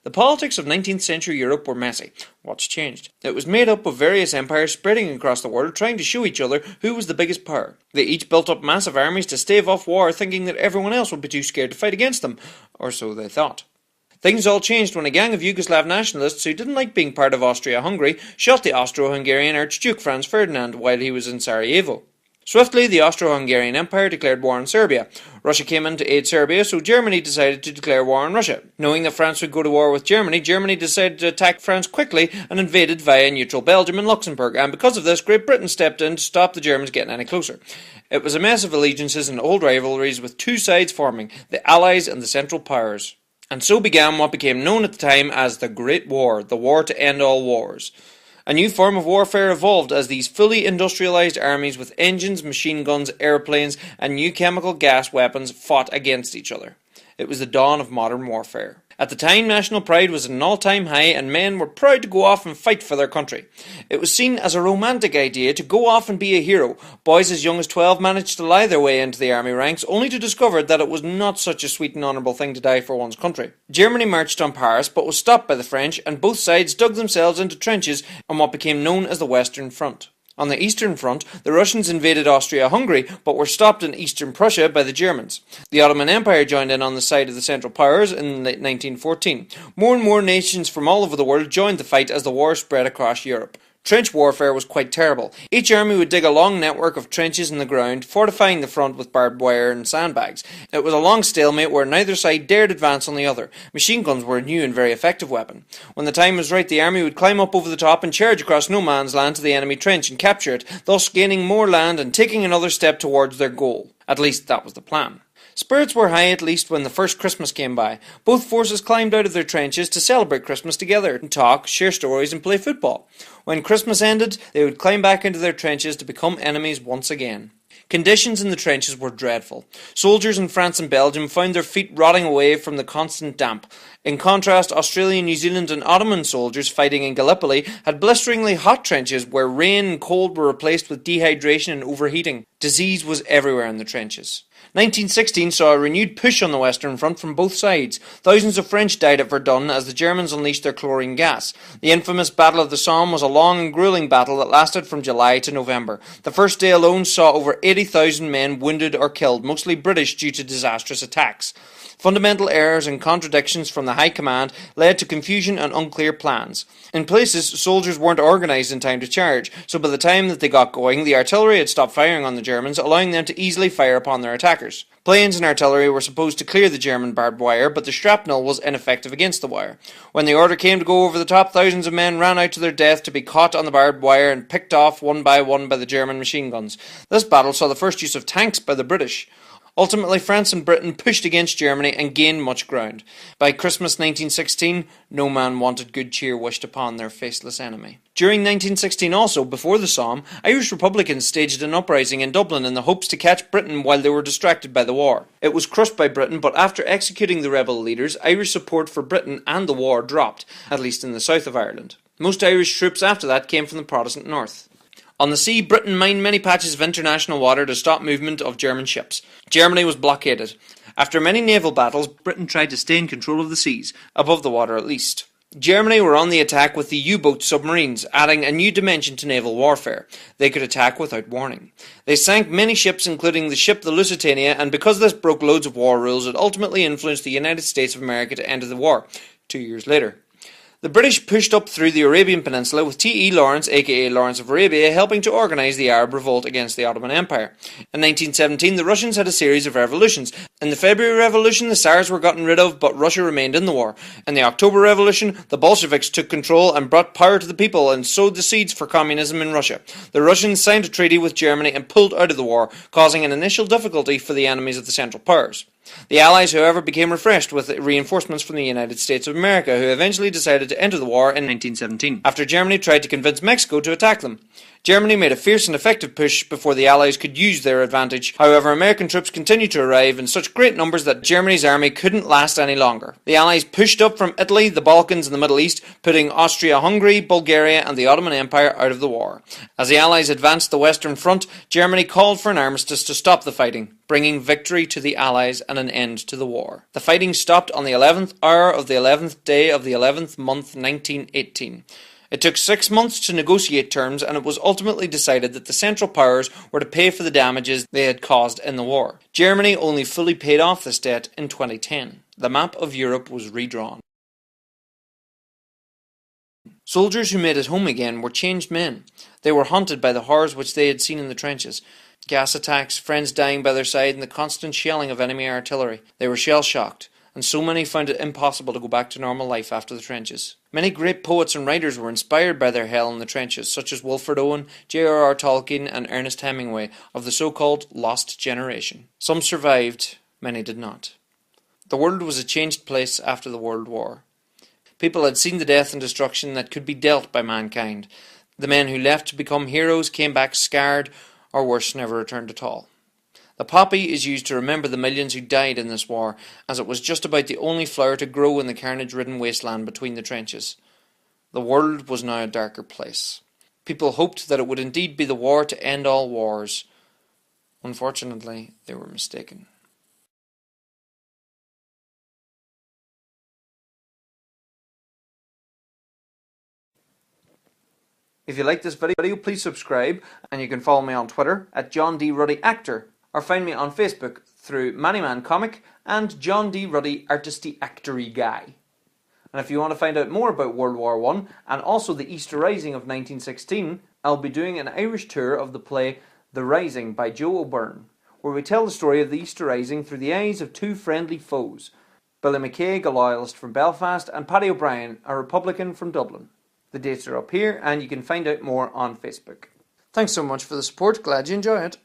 The politics of 19th century Europe were messy. What's changed? It was made up of various empires spreading across the world trying to show each other who was the biggest power. They each built up massive armies to stave off war, thinking that everyone else would be too scared to fight against them, or so they thought. Things all changed when a gang of Yugoslav nationalists who didn't like being part of Austria-Hungary shot the Austro-Hungarian Archduke Franz Ferdinand while he was in Sarajevo. Swiftly, the Austro-Hungarian Empire declared war on Serbia. Russia came in to aid Serbia, so Germany decided to declare war on Russia. Knowing that France would go to war with Germany, Germany decided to attack France quickly and invaded via neutral Belgium and Luxembourg, and because of this, Great Britain stepped in to stop the Germans getting any closer. It was a mess of allegiances and old rivalries with two sides forming, the Allies and the Central Powers. And so began what became known at the time as the Great War, the war to end all wars. A new form of warfare evolved as these fully industrialized armies with engines, machine guns, airplanes, and new chemical gas weapons fought against each other. It was the dawn of modern warfare. At the time, national pride was at an all-time high and men were proud to go off and fight for their country. It was seen as a romantic idea to go off and be a hero. Boys as young as 12 managed to lie their way into the army ranks, only to discover that it was not such a sweet and honourable thing to die for one's country. Germany marched on Paris, but was stopped by the French, and both sides dug themselves into trenches on what became known as the Western Front. On the Eastern Front, the Russians invaded Austria-Hungary, but were stopped in Eastern Prussia by the Germans. The Ottoman Empire joined in on the side of the Central Powers in 1914. More and more nations from all over the world joined the fight as the war spread across Europe. Trench warfare was quite terrible. Each army would dig a long network of trenches in the ground, fortifying the front with barbed wire and sandbags. It was a long stalemate where neither side dared advance on the other. Machine guns were a new and very effective weapon. When the time was right, the army would climb up over the top and charge across no man's land to the enemy trench and capture it, thus gaining more land and taking another step towards their goal. At least that was the plan. Spirits were high at least when the first Christmas came by. Both forces climbed out of their trenches to celebrate Christmas together and talk, share stories and play football. When Christmas ended, they would climb back into their trenches to become enemies once again. Conditions in the trenches were dreadful. Soldiers in France and Belgium found their feet rotting away from the constant damp. In contrast, Australian, New Zealand and Ottoman soldiers fighting in Gallipoli had blisteringly hot trenches where rain and cold were replaced with dehydration and overheating. Disease was everywhere in the trenches. 1916 saw a renewed push on the Western Front from both sides. Thousands of French died at Verdun as the Germans unleashed their chlorine gas. The infamous Battle of the Somme was a long and gruelling battle that lasted from July to November. The first day alone saw over 80,000 men wounded or killed, mostly British due to disastrous attacks. Fundamental errors and contradictions from the High Command led to confusion and unclear plans. In places, soldiers weren't organised in time to charge, so by the time that they got going, the artillery had stopped firing on the Germans, allowing them to easily fire upon their attackers. Planes and artillery were supposed to clear the German barbed wire, but the shrapnel was ineffective against the wire. When the order came to go over the top, thousands of men ran out to their death to be caught on the barbed wire and picked off one by the German machine guns. This battle saw the first use of tanks by the British. Ultimately, France and Britain pushed against Germany and gained much ground. By Christmas 1916, no man wanted good cheer wished upon their faceless enemy. During 1916 also, before the Somme, Irish Republicans staged an uprising in Dublin in the hopes to catch Britain while they were distracted by the war. It was crushed by Britain, but after executing the rebel leaders, Irish support for Britain and the war dropped, at least in the south of Ireland. Most Irish troops after that came from the Protestant north. On the sea, Britain mined many patches of international water to stop movement of German ships. Germany was blockaded. After many naval battles, Britain tried to stay in control of the seas, above the water at least. Germany were on the attack with the U-boat submarines, adding a new dimension to naval warfare. They could attack without warning. They sank many ships, including the ship the Lusitania, and because this broke loads of war rules, it ultimately influenced the United States of America to enter the war, 2 years later. The British pushed up through the Arabian Peninsula with T.E. Lawrence, aka Lawrence of Arabia, helping to organise the Arab revolt against the Ottoman Empire. In 1917, the Russians had a series of revolutions. In the February Revolution, the Tsars were gotten rid of, but Russia remained in the war. In the October Revolution, the Bolsheviks took control and brought power to the people and sowed the seeds for communism in Russia. The Russians signed a treaty with Germany and pulled out of the war, causing an initial difficulty for the enemies of the Central Powers. The Allies, however, became refreshed with reinforcements from the United States of America, who eventually decided to enter the war in 1917, after Germany tried to convince Mexico to attack them. Germany made a fierce and effective push before the Allies could use their advantage. However, American troops continued to arrive in such great numbers that Germany's army couldn't last any longer. The Allies pushed up from Italy, the Balkans and the Middle East, putting Austria-Hungary, Bulgaria and the Ottoman Empire out of the war. As the Allies advanced the Western Front, Germany called for an armistice to stop the fighting. bringing victory to the Allies and an end to the war. The fighting stopped on the 11th hour of the 11th day of the 11th month 1918. It took 6 months to negotiate terms, and it was ultimately decided that the Central Powers were to pay for the damages they had caused in the war. Germany only fully paid off this debt in 2010. The map of Europe was redrawn. Soldiers who made it home again were changed men. They were haunted by the horrors which they had seen in the trenches. Gas attacks, friends dying by their side, and the constant shelling of enemy artillery. They were shell-shocked, and so many found it impossible to go back to normal life after the trenches. Many great poets and writers were inspired by their hell in the trenches, such as Wilfred Owen, J.R.R. Tolkien, and Ernest Hemingway, of the so-called Lost Generation. Some survived, many did not. The world was a changed place after the World War. People had seen the death and destruction that could be dealt by mankind. The men who left to become heroes came back scarred, or worse, never returned at all. The poppy is used to remember the millions who died in this war, as it was just about the only flower to grow in the carnage-ridden wasteland between the trenches. The world was now a darker place. People hoped that it would indeed be the war to end all wars. Unfortunately, they were mistaken. If you like this video, please subscribe, and you can follow me on Twitter at John D. Ruddy Actor, or find me on Facebook through Manny Man Comic and John D. Ruddy Artisty Actory Guy. And if you want to find out more about World War I and also the Easter Rising of 1916, I'll be doing an Irish tour of the play The Rising by Joe O'Byrne, where we tell the story of the Easter Rising through the eyes of two friendly foes, Billy McKay, a loyalist from Belfast, and Paddy O'Brien, a Republican from Dublin. The dates are up here, and you can find out more on Facebook. Thanks so much for the support, glad you enjoy it.